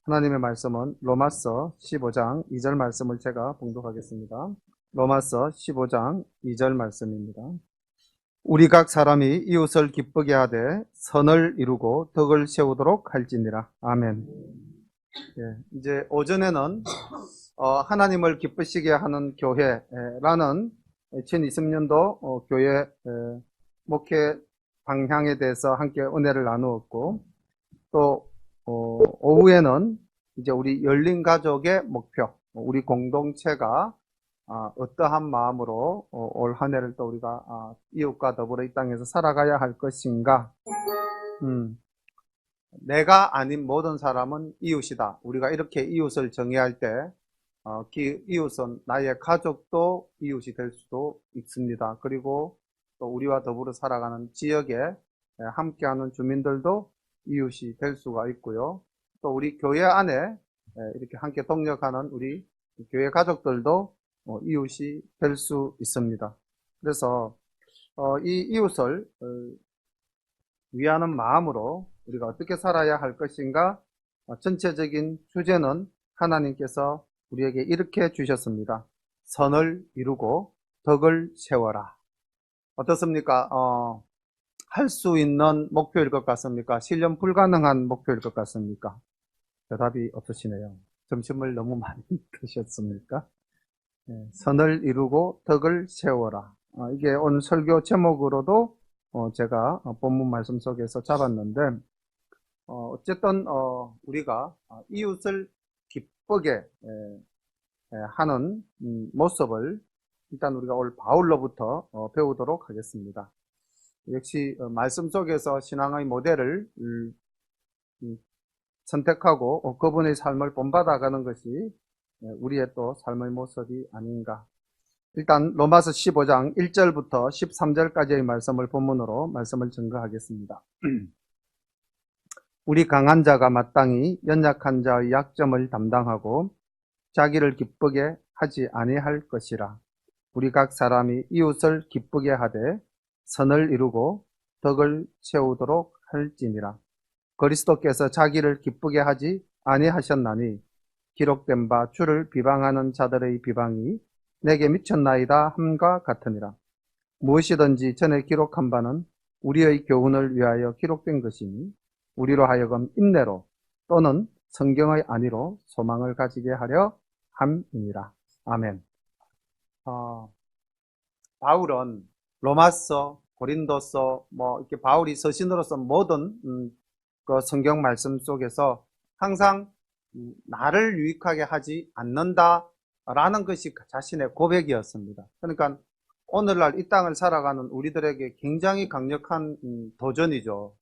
하나님의 말씀은 로마서 15장 2절 말씀을 제가 봉독하겠습니다. 로마서 15장 2절 말씀입니다. 우리 각 사람이 이웃을 기쁘게 하되 선을 이루고 덕을 세우도록 할지니라. 아멘. 예, 이제 오전에는 하나님을 기쁘시게 하는 교회라는 2020년도 교회 목회 방향에 대해서 함께 은혜를 나누었고, 또 오후에는 이제 우리 열린 가족의 목표, 우리 공동체가 어떠한 마음으로 올 한 해를 또 우리가 이웃과 더불어 이 땅에서 살아가야 할 것인가. 내가 아닌 모든 사람은 이웃이다. 우리가 이렇게 이웃을 정의할 때 이웃은 나의 가족도 이웃이 될 수도 있습니다. 그리고 또 우리와 더불어 살아가는 지역에 함께하는 주민들도 이웃이 될 수가 있고요. 또 우리 교회 안에 이렇게 함께 동력하는 우리 교회 가족들도 이웃이 될 수 있습니다. 그래서 이 이웃을 위하는 마음으로 우리가 어떻게 살아야 할 것인가, 전체적인 주제는 하나님께서 우리에게 이렇게 주셨습니다. 선을 이루고 덕을 세워라. 어떻습니까? 할 수 있는 목표일 것 같습니까? 실현 불가능한 목표일 것 같습니까? 대답이 없으시네요. 점심을 너무 많이 드셨습니까? 선을 이루고 덕을 세워라. 이게 오늘 설교 제목으로도 제가 본문 말씀 속에서 잡았는데, 어쨌든 우리가 이웃을 기쁘게 하는 모습을 일단 우리가 오늘 바울로부터 배우도록 하겠습니다. 역시 말씀 속에서 신앙의 모델을 선택하고 그분의 삶을 본받아가는 것이 우리의 또 삶의 모습이 아닌가. 일단 로마서 15장 1절부터 13절까지의 말씀을 본문으로 말씀을 증거하겠습니다. 우리 강한 자가 마땅히 연약한 자의 약점을 담당하고 자기를 기쁘게 하지 아니할 것이라. 우리 각 사람이 이웃을 기쁘게 하되 선을 이루고 덕을 세우도록 할지니라. 그리스도께서 자기를 기쁘게 하지 아니하셨나니 기록된 바 주를 비방하는 자들의 비방이 내게 미쳤나이다 함과 같으니라. 무엇이든지 전에 기록한 바는 우리의 교훈을 위하여 기록된 것이니 우리로 하여금 인내로 또는 성경의 안위로 소망을 가지게 하려 함이니라. 아멘. 바울은 로마서, 고린도서, 이렇게 바울이 서신으로서 모든 그 성경 말씀 속에서 항상 나를 유익하게 하지 않는다라는 것이 자신의 고백이었습니다. 그러니까 오늘날 이 땅을 살아가는 우리들에게 굉장히 강력한 도전이죠.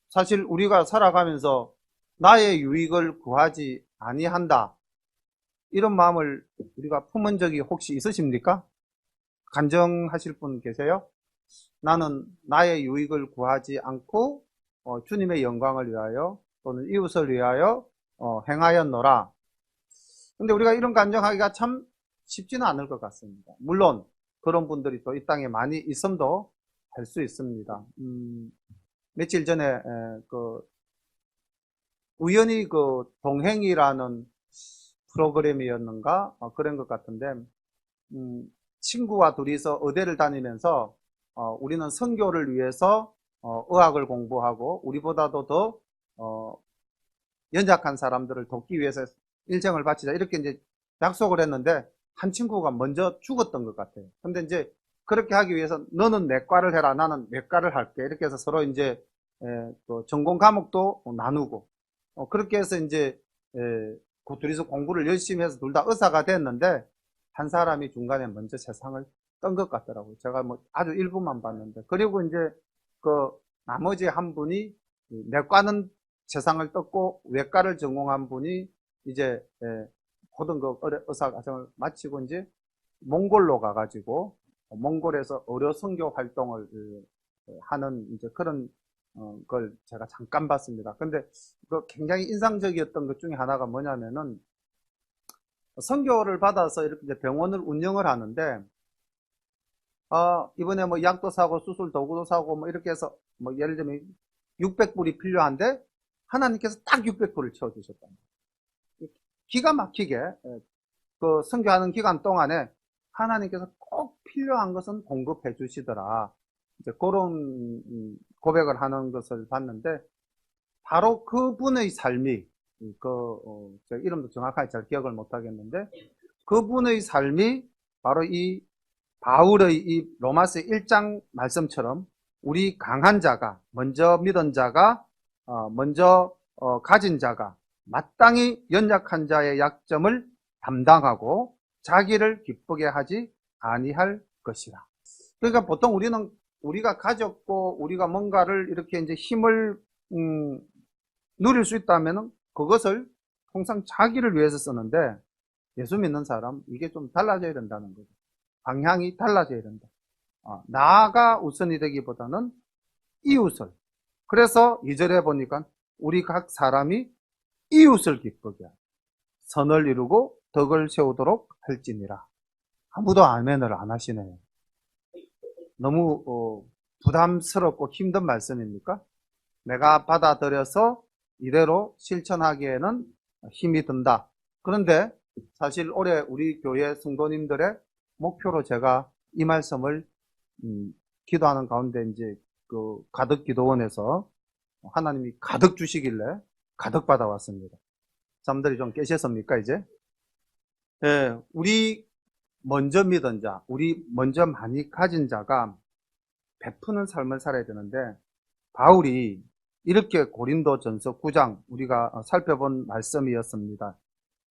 사실 우리가 살아가면서 나의 유익을 구하지 아니한다, 이런 마음을 우리가 품은 적이 혹시 있으십니까? 간증하실 분 계세요? 나는 나의 유익을 구하지 않고 주님의 영광을 위하여 또는 이웃을 위하여 행하였노라. 근데 우리가 이런 간증하기가 참 쉽지는 않을 것 같습니다. 물론 그런 분들이 또 이 땅에 많이 있음도 할 수 있습니다. 며칠 전에 우연히 동행이라는 프로그램이었는가 그런 것 같은데, 친구와 둘이서 의대를 다니면서 우리는 선교를 위해서 의학을 공부하고 우리보다도 더 연약한 사람들을 돕기 위해서 일정을 바치자, 이렇게 이제 약속을 했는데 한 친구가 먼저 죽었던 것 같아요. 근데 이제 그렇게 하기 위해서 너는 내과를 해라, 나는 내과를 할게, 이렇게 해서 서로 이제 또 전공 과목도 나누고 그렇게 해서 이제 그 둘이서 공부를 열심히 해서 둘 다 의사가 됐는데 한 사람이 중간에 먼저 세상을 떤 것 같더라고요. 제가 아주 일부만 봤는데, 그리고 이제 그 나머지 한 분이 내과는 세상을 떴고 외과를 전공한 분이 이제 모든 그 의사 과정을 마치고 이제 몽골로 가가지고 몽골에서 의료 선교 활동을 하는 이제 그런 걸 제가 잠깐 봤습니다. 근데 그 굉장히 인상적이었던 것 중에 하나가 뭐냐면은, 선교를 받아서 이렇게 이제 병원을 운영을 하는데 이번에 약도 사고 수술 도구도 사고 이렇게 해서 예를 들면 600불이 필요한데 하나님께서 딱 600불을 채워주셨다. 기가 막히게 그 선교하는 기간 동안에 하나님께서 꼭 필요한 것은 공급해 주시더라. 이제 그런 고백을 하는 것을 봤는데, 바로 그분의 삶이, 제가 이름도 정확하게 잘 기억을 못 하겠는데, 그분의 삶이 바로 이 바울의 이 로마서 1장 말씀처럼 우리 강한 자가, 먼저 믿은 자가, 먼저 가진 자가 마땅히 연약한 자의 약점을 담당하고 자기를 기쁘게 하지 아니할 것이라. 그러니까 보통 우리가 가졌고 우리가 뭔가를 이렇게 이제 힘을 누릴 수 있다면 그것을 항상 자기를 위해서 쓰는데, 예수 믿는 사람 이게 좀 달라져야 된다는 거죠. 방향이 달라져야 된다. 나가 우선이 되기보다는 이웃을. 그래서 2절에 보니까 우리 각 사람이 이웃을 기쁘게 하고 선을 이루고 덕을 세우도록 할지니라. 아무도 아멘을 안 하시네요. 너무 부담스럽고 힘든 말씀입니까? 내가 받아들여서 이대로 실천하기에는 힘이 든다. 그런데 사실 올해 우리 교회 성도님들의 목표로 제가 이 말씀을 기도하는 가운데 이제 그 가득 기도원에서 하나님이 가득 주시길래 가득 받아왔습니다. 사람들이 좀 깨셨습니까 이제? 예, 우리 먼저 믿은 자, 우리 먼저 많이 가진 자가 베푸는 삶을 살아야 되는데, 바울이 이렇게 고린도전서 9장 우리가 살펴본 말씀이었습니다.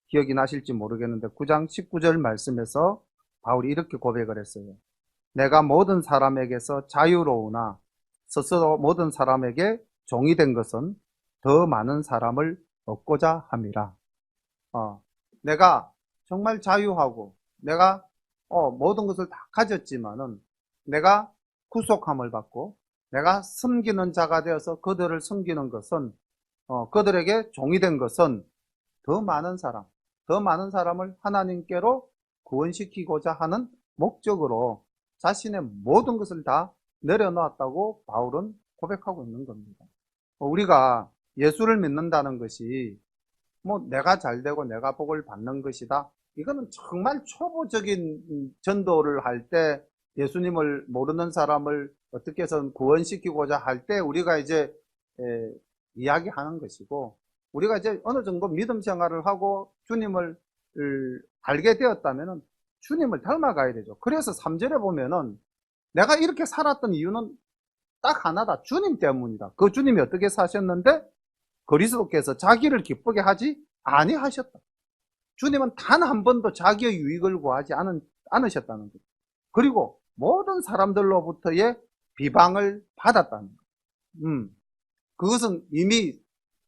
기억이 나실지 모르겠는데 9장 19절 말씀에서 바울이 이렇게 고백을 했어요. 내가 모든 사람에게서 자유로우나 스스로 모든 사람에게 종이 된 것은 더 많은 사람을 얻고자 함이라. 내가 정말 자유하고 내가 모든 것을 다 가졌지만은 내가 구속함을 받고 내가 섬기는 자가 되어서 그들을 섬기는 것은 그들에게 종이 된 것은 더 많은 사람을 하나님께로 구원시키고자 하는 목적으로 자신의 모든 것을 다 내려놓았다고 바울은 고백하고 있는 겁니다. 우리가 예수를 믿는다는 것이 내가 잘되고 내가 복을 받는 것이다. 이거는 정말 초보적인 전도를 할 때 예수님을 모르는 사람을 어떻게 해서 구원시키고자 할 때 우리가 이제 이야기하는 것이고, 우리가 이제 어느 정도 믿음 생활을 하고 주님을 알게 되었다면은 주님을 닮아가야 되죠. 그래서 3절에 보면은 내가 이렇게 살았던 이유는 딱 하나다. 주님 때문이다. 그 주님이 어떻게 사셨는데 그리스도께서 자기를 기쁘게 하지 아니하셨다. 주님은 단 한 번도 자기의 유익을 구하지 않으셨다는 거죠. 그리고 모든 사람들로부터의 비방을 받았다는 거예요. 그것은 이미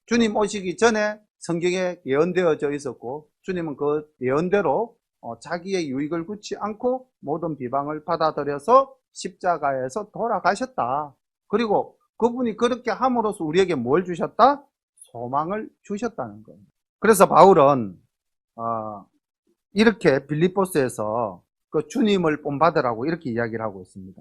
주님 오시기 전에 성경에 예언되어져 있었고, 주님은 그 예언대로 자기의 유익을 굳지 않고 모든 비방을 받아들여서 십자가에서 돌아가셨다. 그리고 그분이 그렇게 함으로써 우리에게 뭘 주셨다? 소망을 주셨다는 거예요. 그래서 바울은 이렇게 빌립보스에서 그 주님을 본받으라고 이렇게 이야기를 하고 있습니다.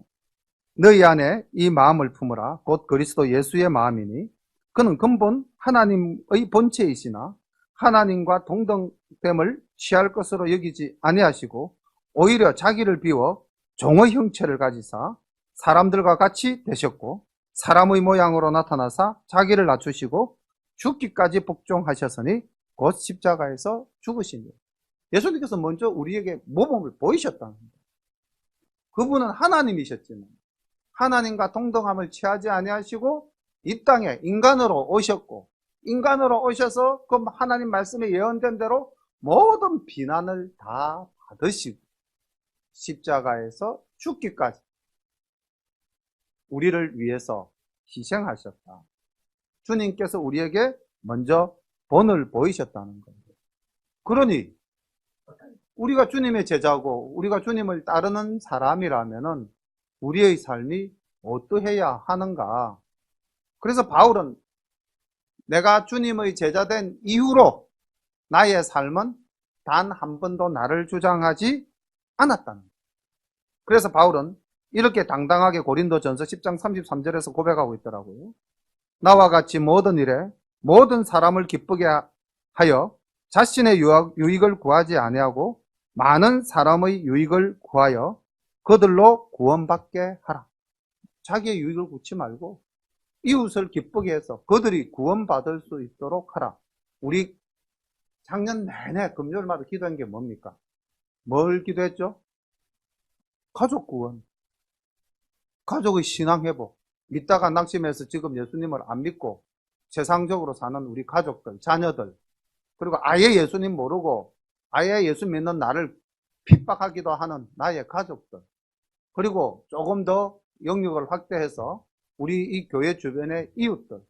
너희 안에 이 마음을 품으라. 곧 그리스도 예수의 마음이니 그는 근본 하나님의 본체이시나 하나님과 동등됨을 취할 것으로 여기지 아니하시고 오히려 자기를 비워 종의 형체를 가지사 사람들과 같이 되셨고 사람의 모양으로 나타나사 자기를 낮추시고 죽기까지 복종하셨으니 곧 십자가에서 죽으시니. 예수님께서 먼저 우리에게 모범을 보이셨다는 거예요. 그분은 하나님이셨지만 하나님과 동등함을 취하지 아니하시고 이 땅에 인간으로 오셨고, 인간으로 오셔서 그 하나님 말씀에 예언된 대로 모든 비난을 다 받으시고 십자가에서 죽기까지 우리를 위해서 희생하셨다. 주님께서 우리에게 먼저 본을 보이셨다는 거예요. 그러니 우리가 주님의 제자고 우리가 주님을 따르는 사람이라면은 우리의 삶이 어떠해야 하는가? 그래서 바울은 내가 주님의 제자된 이후로 나의 삶은 단 한 번도 나를 주장하지 않았다는 거예요. 그래서 바울은 이렇게 당당하게 고린도전서 10장 33절에서 고백하고 있더라고요. 나와 같이 모든 일에 모든 사람을 기쁘게 하여 자신의 유익을 구하지 아니하고 많은 사람의 유익을 구하여 그들로 구원받게 하라. 자기의 유익을 구치 말고 이웃을 기쁘게 해서 그들이 구원받을 수 있도록 하라. 우리 작년 내내 금요일마다 기도한 게 뭡니까? 뭘 기도했죠? 가족 구원, 가족의 신앙 회복. 믿다가 낙심해서 지금 예수님을 안 믿고 세상적으로 사는 우리 가족들, 자녀들, 그리고 아예 예수님 모르고 아예 예수 믿는 나를 핍박하기도 하는 나의 가족들, 그리고 조금 더 영역을 확대해서 우리 이 교회 주변의 이웃들,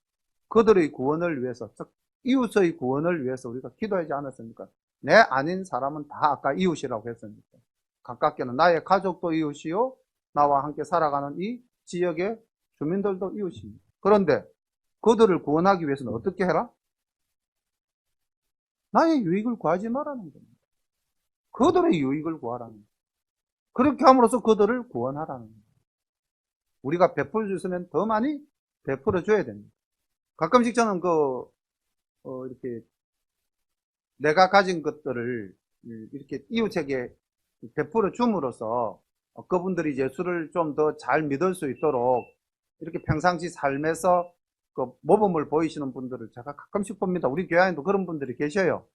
그들의 구원을 위해서, 즉 이웃의 구원을 위해서 우리가 기도하지 않았습니까? 내 아닌 사람은 다 아까 이웃이라고 했으니까. 가깝게는 나의 가족도 이웃이요, 나와 함께 살아가는 이 지역의 주민들도 이웃입니다. 그런데 그들을 구원하기 위해서는 어떻게 해라? 나의 유익을 구하지 말라는 겁니다. 그들의 유익을 구하라는 겁니다. 그렇게 함으로써 그들을 구원하라는 겁니다. 우리가 베풀어 줬으면 더 많이 베풀어 줘야 됩니다. 가끔씩 저는 이렇게 내가 가진 것들을 이렇게 이웃에게 베풀어 줌으로써 그분들이 예수를 좀 더 잘 믿을 수 있도록 이렇게 평상시 삶에서 그 모범을 보이시는 분들을 제가 가끔씩 봅니다. 우리 교회 안에도 그런 분들이 계셔요.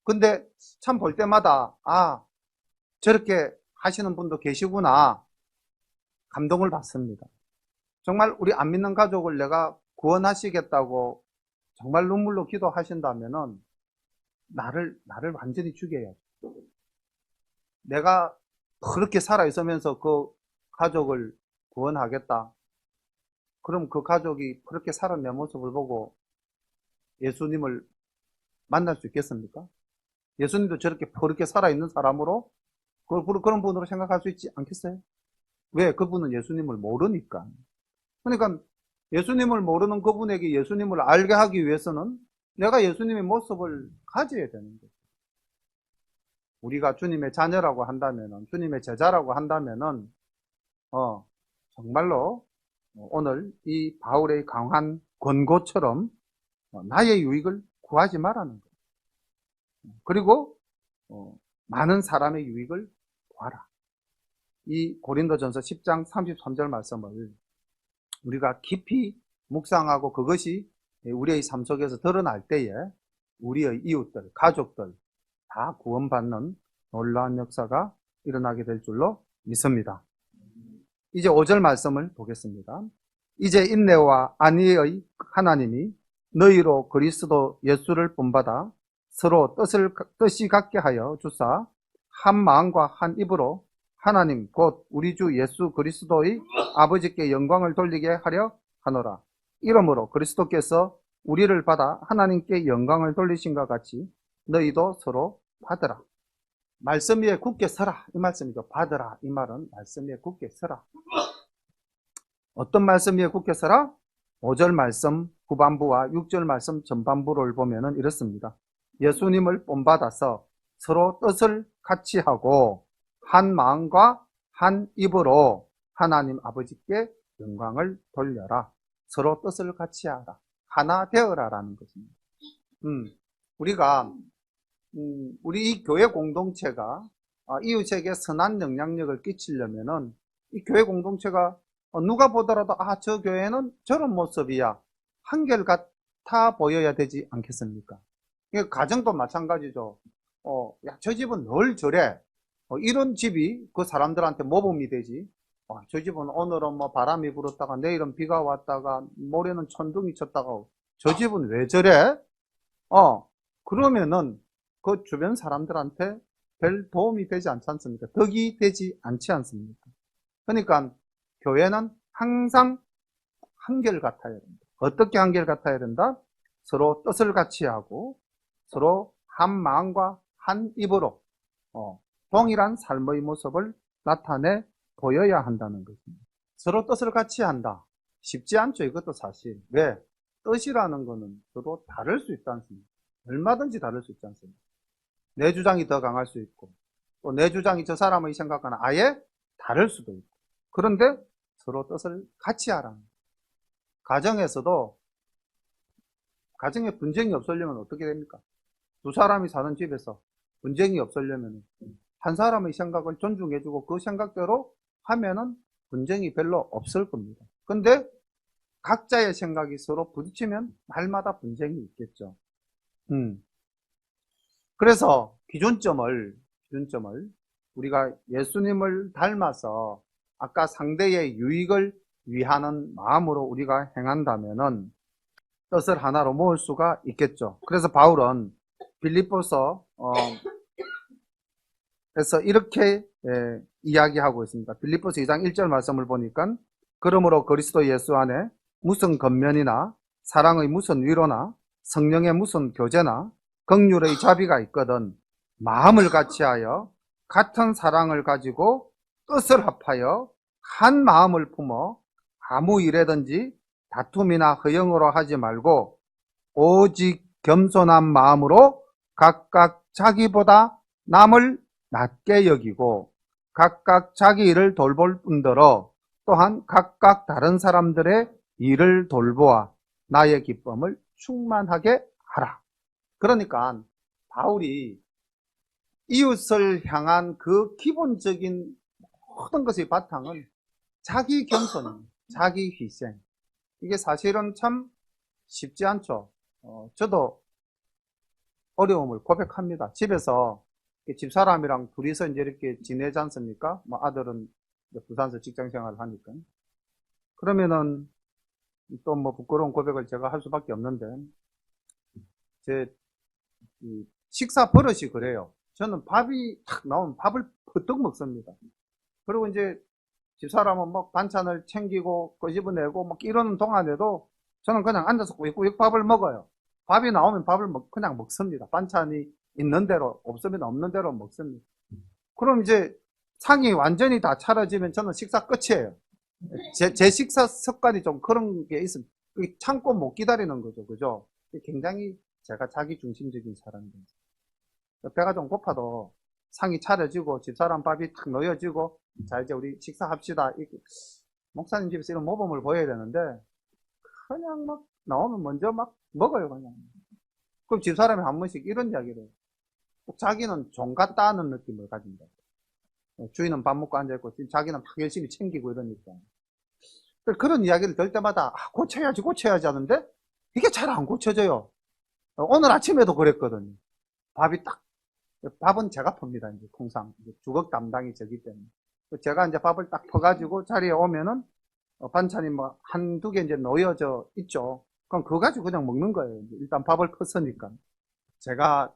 근데 참 볼 때마다, 저렇게 하시는 분도 계시구나. 감동을 받습니다. 정말 우리 안 믿는 가족을 내가 구원하시겠다고 정말 눈물로 기도하신다면은 나를 완전히 죽여야죠. 내가 그렇게 살아있으면서 그 가족을 구원하겠다. 그럼 그 가족이 그렇게 살아낸 내 모습을 보고 예수님을 만날 수 있겠습니까? 예수님도 저렇게 그렇게 살아있는 사람으로 그런 분으로 생각할 수 있지 않겠어요? 왜? 그분은 예수님을 모르니까. 그러니까 예수님을 모르는 그분에게 예수님을 알게 하기 위해서는 내가 예수님의 모습을 가져야 되는 거죠. 우리가 주님의 자녀라고 한다면은, 주님의 제자라고 한다면은, 정말로 오늘 이 바울의 강한 권고처럼 나의 유익을 구하지 말라는 거예요. 그리고 많은 사람의 유익을 구하라. 이 고린도전서 10장 33절 말씀을 우리가 깊이 묵상하고 그것이 우리의 삶 속에서 드러날 때에 우리의 이웃들, 가족들 다 구원받는 놀라운 역사가 일어나게 될 줄로 믿습니다. 이제 5절 말씀을 보겠습니다. 이제 인내와 안위의 하나님이 너희로 그리스도 예수를 본받아 서로 뜻이 같게 하여 주사 한 마음과 한 입으로 하나님 곧 우리 주 예수 그리스도의 아버지께 영광을 돌리게 하려 하노라. 이러므로 그리스도께서 우리를 받아 하나님께 영광을 돌리신과 같이 너희도 서로 받으라. 말씀 위에 굳게 서라. 이 말씀이죠. 받으라. 이 말은 말씀 위에 굳게 서라. 어떤 말씀 위에 굳게 서라? 5절 말씀 후반부와 6절 말씀 전반부를 보면은 이렇습니다. 예수님을 본받아서 서로 뜻을 같이 하고 한 마음과 한 입으로 하나님 아버지께 영광을 돌려라. 서로 뜻을 같이 하라. 하나 되어라라는 것입니다. 우리가 우리 이 교회 공동체가 이웃에게 선한 영향력을 끼치려면은 이 교회 공동체가 누가 보더라도 저 교회는 저런 모습이야. 한결같아 보여야 되지 않겠습니까? 가정도 마찬가지죠. 야, 저 집은 늘 저래. 이런 집이 그 사람들한테 모범이 되지. 저 집은 오늘은 뭐 바람이 불었다가 내일은 비가 왔다가 모레는 천둥이 쳤다가 저 집은 왜 저래? 그러면은 그 주변 사람들한테 별 도움이 되지 않지 않습니까? 덕이 되지 않지 않습니까? 그러니까 교회는 항상 한결같아야 된다. 어떻게 한결같아야 된다? 서로 뜻을 같이 하고 서로 한 마음과 한 입으로 동일한 삶의 모습을 나타내 보여야 한다는 것입니다. 서로 뜻을 같이 한다. 쉽지 않죠. 이것도 사실. 왜? 뜻이라는 것은 서로 다를 수 있지 않습니까? 얼마든지 다를 수 있지 않습니까? 내 주장이 더 강할 수 있고 또 내 주장이 저 사람의 생각과는 아예 다를 수도 있고 그런데 서로 뜻을 같이 하라는 거예요. 가정에서도 가정에 분쟁이 없으려면 어떻게 됩니까? 두 사람이 사는 집에서 분쟁이 없으려면 한 사람의 생각을 존중해주고 그 생각대로 하면은 분쟁이 별로 없을 겁니다. 근데 각자의 생각이 서로 부딪히면 날마다 분쟁이 있겠죠. 그래서 기준점을 우리가 예수님을 닮아서 아까 상대의 유익을 위하는 마음으로 우리가 행한다면은 뜻을 하나로 모을 수가 있겠죠. 그래서 바울은 빌립보서 에서 이렇게 이야기하고 있습니다. 빌립보서 2장 1절 말씀을 보니까 그러므로 그리스도 예수 안에 무슨 겉면이나 사랑의 무슨 위로나 성령의 무슨 교제나 긍휼의 자비가 있거든 마음을 같이하여 같은 사랑을 가지고 뜻을 합하여 한 마음을 품어 아무 일에든지 다툼이나 허영으로 하지 말고 오직 겸손한 마음으로 각각 자기보다 남을 낮게 여기고 각각 자기 일을 돌볼 뿐더러 또한 각각 다른 사람들의 일을 돌보아 나의 기쁨을 충만하게 하라. 그러니까 바울이 이웃을 향한 그 기본적인 모든 것의 바탕은 자기 겸손, 자기 희생. 이게 사실은 참 쉽지 않죠. 저도 어려움을 고백합니다. 집에서 집사람이랑 둘이서 이제 이렇게 지내지 않습니까? 뭐 아들은 부산에서 직장 생활을 하니까. 그러면은 또 뭐 부끄러운 고백을 제가 할 수밖에 없는데, 제 식사 버릇이 그래요. 저는 밥이 탁 나오면 밥을 퍼뜩 먹습니다. 그리고 이제 집사람은 막 반찬을 챙기고 끄집어내고 막 이러는 동안에도 저는 그냥 앉아서 꾸역꾸역 밥을 먹어요. 밥이 나오면 밥을 그냥 먹습니다. 반찬이 있는 대로, 없으면 없는 대로 먹습니다. 그럼 이제 상이 완전히 다 차려지면 저는 식사 끝이에요. 제 식사 습관이 좀 그런 게 있습니다. 참고 못 기다리는 거죠. 그죠? 굉장히 제가 자기 중심적인 사람입니다. 배가 좀 고파도 상이 차려지고 집사람 밥이 탁 놓여지고 자 이제 우리 식사합시다. 목사님 집에서 이런 모범을 보여야 되는데 그냥 막 나오면 먼저 막 먹어요. 그냥. 그럼 집사람이 한 번씩 이런 이야기를 해요. 자기는 종 같다 하는 느낌을 가진다. 주인은 밥 먹고 앉아있고 자기는 막 열심히 챙기고 이러니까. 그런 이야기를 들을 때마다 고쳐야지 하는데 이게 잘 안 고쳐져요. 오늘 아침에도 그랬거든요. 밥은 제가 풉니다. 이제 통상 주걱 담당이 저기 때문에 제가 이제 밥을 딱 퍼가지고 자리에 오면은 반찬이 뭐 한두 개 이제 놓여져 있죠. 그럼 그거 가지고 그냥 먹는 거예요. 일단 밥을 컸으니까. 제가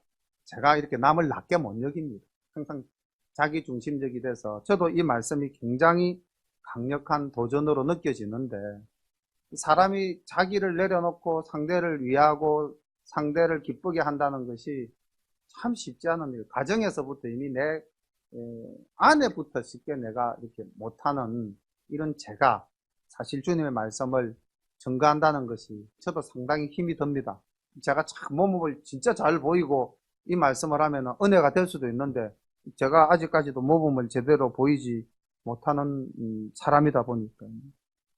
이렇게 남을 낮게 못 여깁니다. 항상 자기 중심적이 돼서 저도 이 말씀이 굉장히 강력한 도전으로 느껴지는데 사람이 자기를 내려놓고 상대를 위하고 상대를 기쁘게 한다는 것이 참 쉽지 않은 일. 가정에서부터 이미 내 아내부터 쉽게 내가 이렇게 못하는 이런 제가 사실 주님의 말씀을 증거한다는 것이 저도 상당히 힘이 듭니다. 제가 참 모범을 진짜 잘 보이고 이 말씀을 하면 은혜가 될 수도 있는데 제가 아직까지도 모범을 제대로 보이지 못하는 사람이다 보니까.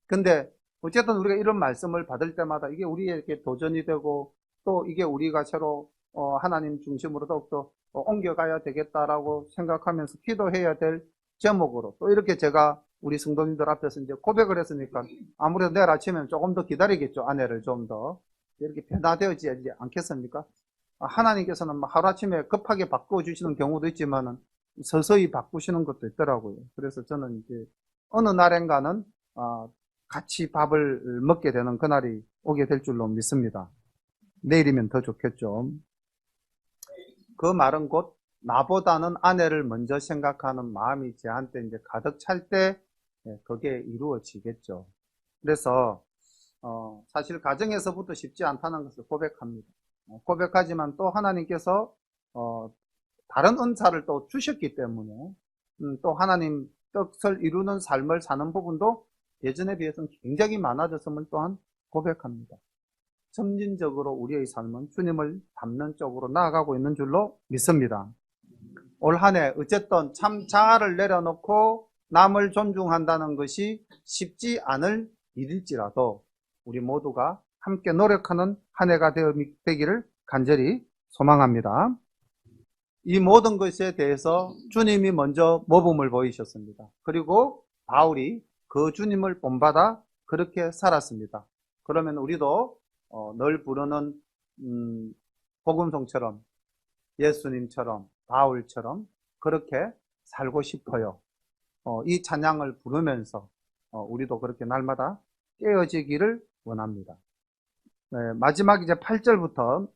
근데 어쨌든 우리가 이런 말씀을 받을 때마다 이게 우리에게 도전이 되고 또 이게 우리가 새로 하나님 중심으로 더욱더 옮겨가야 되겠다라고 생각하면서 기도해야 될 제목으로 또 이렇게 제가 우리 성도님들 앞에서 이제 고백을 했으니까 아무래도 내일 아침에는 조금 더 기다리겠죠. 아내를 좀 더 이렇게 변화되어지지 않겠습니까? 하나님께서는 하루아침에 급하게 바꿔주시는 경우도 있지만은 서서히 바꾸시는 것도 있더라고요. 그래서 저는 이제 어느 날엔가는 같이 밥을 먹게 되는 그날이 오게 될 줄로 믿습니다. 내일이면 더 좋겠죠. 그 말은 곧 나보다는 아내를 먼저 생각하는 마음이 제한테 이제 가득 찰 때 그게 이루어지겠죠. 그래서 사실 가정에서부터 쉽지 않다는 것을 고백합니다. 고백하지만 또 하나님께서 다른 은사를 또 주셨기 때문에 또 하나님 뜻을 이루는 삶을 사는 부분도 예전에 비해서는 굉장히 많아졌음을 또한 고백합니다. 점진적으로 우리의 삶은 주님을 닮는 쪽으로 나아가고 있는 줄로 믿습니다. 올 한 해 어쨌든 참 자아를 내려놓고 남을 존중한다는 것이 쉽지 않을 일일지라도 우리 모두가 함께 노력하는 한 해가 되기를 간절히 소망합니다. 이 모든 것에 대해서 주님이 먼저 모범을 보이셨습니다. 그리고 바울이 그 주님을 본받아 그렇게 살았습니다. 그러면 우리도 늘 부르는 복음송처럼 예수님처럼 바울처럼 그렇게 살고 싶어요. 이 찬양을 부르면서 우리도 그렇게 날마다 깨어지기를 원합니다. 네, 마지막 이제 8절부터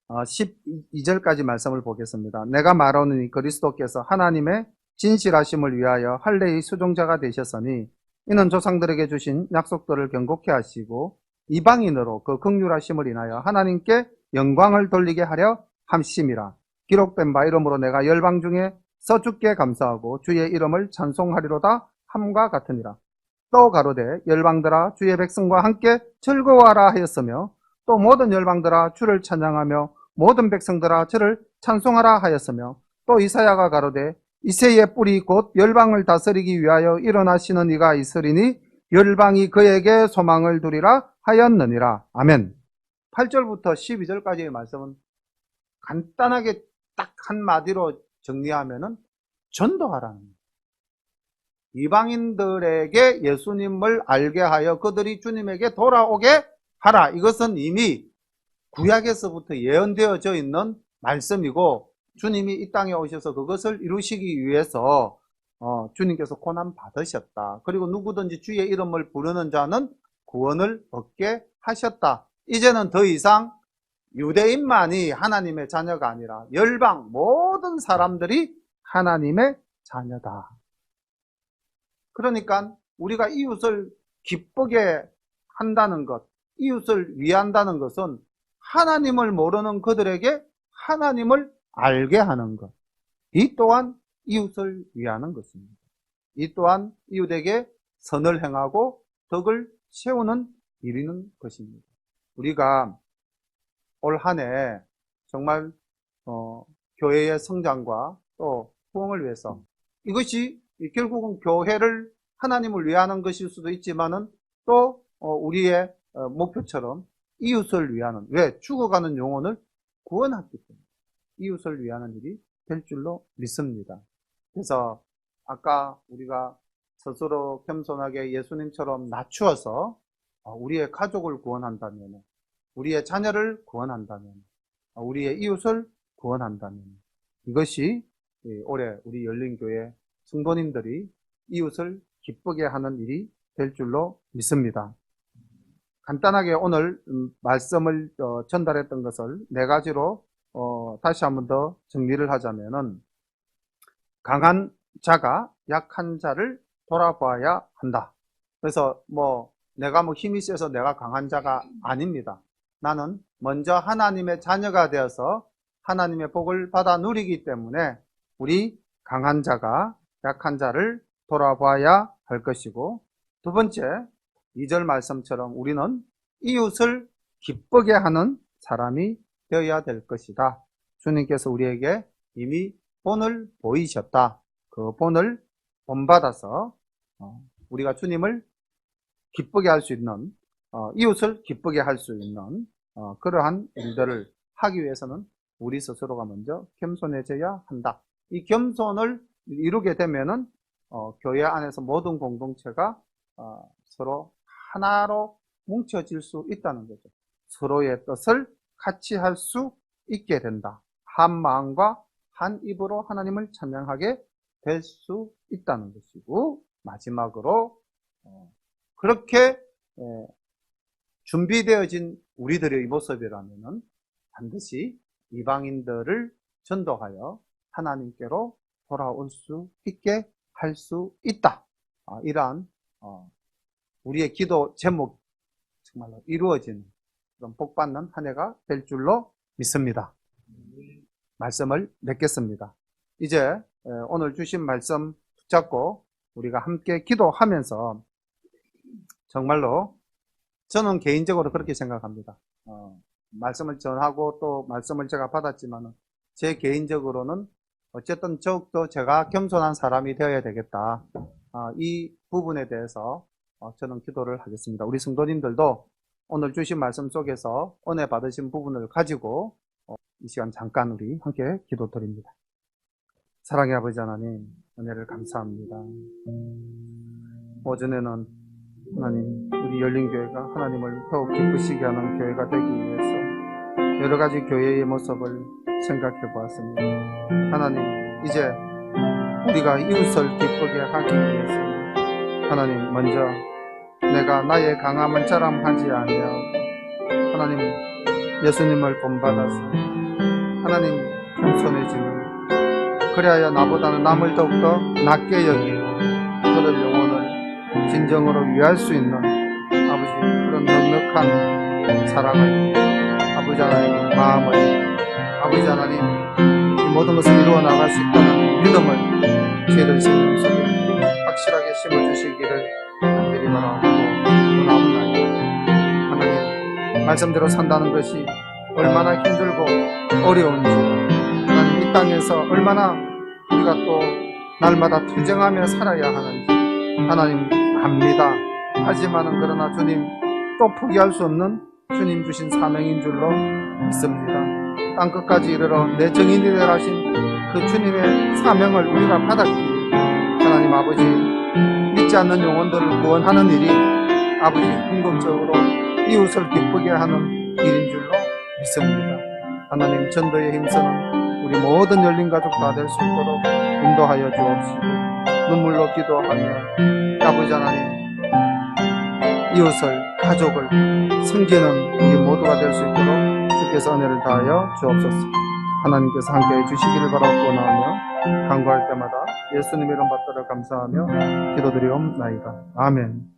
12절까지 말씀을 보겠습니다. 내가 말하노니 그리스도께서 하나님의 진실하심을 위하여 할례의 수종자가 되셨으니 이는 조상들에게 주신 약속들을 경고케 하시고 이방인으로 그 긍휼하심을 인하여 하나님께 영광을 돌리게 하려 함심이라. 기록된 바 이름으로 내가 열방 중에 서주께 감사하고 주의 이름을 찬송하리로다 함과 같으니라. 또 가로되 열방들아 주의 백성과 함께 즐거워하라 하였으며 또 모든 열방들아 주를 찬양하며 모든 백성들아 저를 찬송하라 하였으며 또 이사야가 가로되 이새의 뿌리 곧 열방을 다스리기 위하여 일어나시는 이가 있으리니 열방이 그에게 소망을 두리라 하였느니라. 아멘. 8절부터 12절까지의 말씀은 간단하게 딱 한마디로 정리하면은 전도하라는 거예요. 이방인들에게 예수님을 알게 하여 그들이 주님에게 돌아오게 하라. 이것은 이미 구약에서부터 예언되어져 있는 말씀이고 주님이 이 땅에 오셔서 그것을 이루시기 위해서 주님께서 고난 받으셨다. 그리고 누구든지 주의 이름을 부르는 자는 구원을 얻게 하셨다. 이제는 더 이상 유대인만이 하나님의 자녀가 아니라 열방 모든 사람들이 하나님의 자녀다. 그러니까 우리가 이웃을 기쁘게 한다는 것, 이웃을 위한다는 것은 하나님을 모르는 그들에게 하나님을 알게 하는 것. 이 또한 이웃을 위하는 것입니다. 이 또한 이웃에게 선을 행하고 덕을 세우는 일이는 것입니다. 우리가 올 한 해 정말 교회의 성장과 또 부흥을 위해서 이것이 결국은 교회를 하나님을 위하는 것일 수도 있지만은 또 우리의 목표처럼 이웃을 위하는, 왜? 죽어가는 영혼을 구원하기 때문에 이웃을 위하는 일이 될 줄로 믿습니다. 그래서 아까 우리가 스스로 겸손하게 예수님처럼 낮추어서 우리의 가족을 구원한다면, 우리의 자녀를 구원한다면, 우리의 이웃을 구원한다면, 이것이 올해 우리 열린교회 성도님들이 이웃을 기쁘게 하는 일이 될 줄로 믿습니다. 간단하게 오늘 말씀을 전달했던 것을 네 가지로 다시 한번 더 정리를 하자면은, 강한 자가 약한 자를 돌아봐야 한다. 그래서 내가 힘이 세서 내가 강한 자가 아닙니다. 나는 먼저 하나님의 자녀가 되어서 하나님의 복을 받아 누리기 때문에 우리 강한 자가 약한 자를 돌아봐야 할 것이고, 두 번째 2절 말씀처럼 우리는 이웃을 기쁘게 하는 사람이 되어야 될 것이다. 주님께서 우리에게 이미 본을 보이셨다. 그 본을 본받아서 우리가 주님을 기쁘게 할 수 있는, 이웃을 기쁘게 할 수 있는 그러한 일들을 하기 위해서는 우리 스스로가 먼저 겸손해져야 한다. 이 겸손을 이루게 되면은 교회 안에서 모든 공동체가 서로 하나로 뭉쳐질 수 있다는 거죠. 서로의 뜻을 같이 할 수 있게 된다. 한 마음과 한 입으로 하나님을 찬양하게 될 수 있다는 것이고, 마지막으로 그렇게 준비되어진 우리들의 모습이라면은 반드시 이방인들을 전도하여 하나님께로 돌아올 수 있게 할 수 있다. 이러한 우리의 기도 제목 정말로 이루어지는 그런 복받는 한 해가 될 줄로 믿습니다. 말씀을 맺겠습니다. 이제 오늘 주신 말씀 붙잡고 우리가 함께 기도하면서, 정말로 저는 개인적으로 그렇게 생각합니다. 말씀을 전하고 또 말씀을 제가 받았지만 제 개인적으로는 어쨌든 더욱더 제가 겸손한 사람이 되어야 되겠다. 이 부분에 대해서 저는 기도를 하겠습니다. 우리 성도님들도 오늘 주신 말씀 속에서 은혜 받으신 부분을 가지고 이 시간 잠깐 우리 함께 기도드립니다. 사랑의 아버지 하나님, 은혜를 감사합니다. 오전에는 하나님, 우리 열린교회가 하나님을 더욱 기쁘시게 하는 교회가 되기 위해서 여러 가지 교회의 모습을 생각해 보았습니다. 하나님, 이제 우리가 이웃을 기쁘게 하기 위해서 하나님, 먼저 내가 나의 강함을 자랑하지 아니하고 하나님, 예수님을 본받아서 하나님 겸손해지는, 그래야 나보다는 남을 더욱더 낮게 여기고 그들 영혼을 진정으로 위할 수 있는 아버지 그런 넉넉한 사랑을, 아버지 하나님 마음을, 아버지 하나님 이 모든 것을 이루어 나갈 수 있다는 믿음을 저희들 생명 속에 확실하게 심어주시기를 간절히 바라고 원하옵나이다. 하나님, 말씀대로 산다는 것이 얼마나 힘들고 어려운지, 하나님 이 땅에서 얼마나 우리가 또 날마다 투쟁하며 살아야 하는지 하나님 압니다. 하지만은 그러나 주님 또 포기할 수 없는 주님 주신 사명인 줄로 믿습니다. 땅끝까지 이르러 내 정인이 되라 하신 그 주님의 사명을 우리가 받았기에 하나님 아버지, 믿지 않는 영혼들을 구원하는 일이 아버지 궁극적으로 이웃을 기쁘게 하는 일인 줄로 믿습니다. 하나님, 전도에 힘쓰는 우리 모든 열린 가족 다 될 수 있도록 인도하여 주옵시고 눈물로 기도하며 아버지 하나님, 이웃을, 가족을 섬기는 우리 모두가 될 수 있도록 주께서 은혜를 다하여 주옵소서. 하나님께서 함께해 주시기를 바라고 원하며 간구할 때마다 예수님의 이름 받들어 감사하며 기도드리옵나이다. 아멘.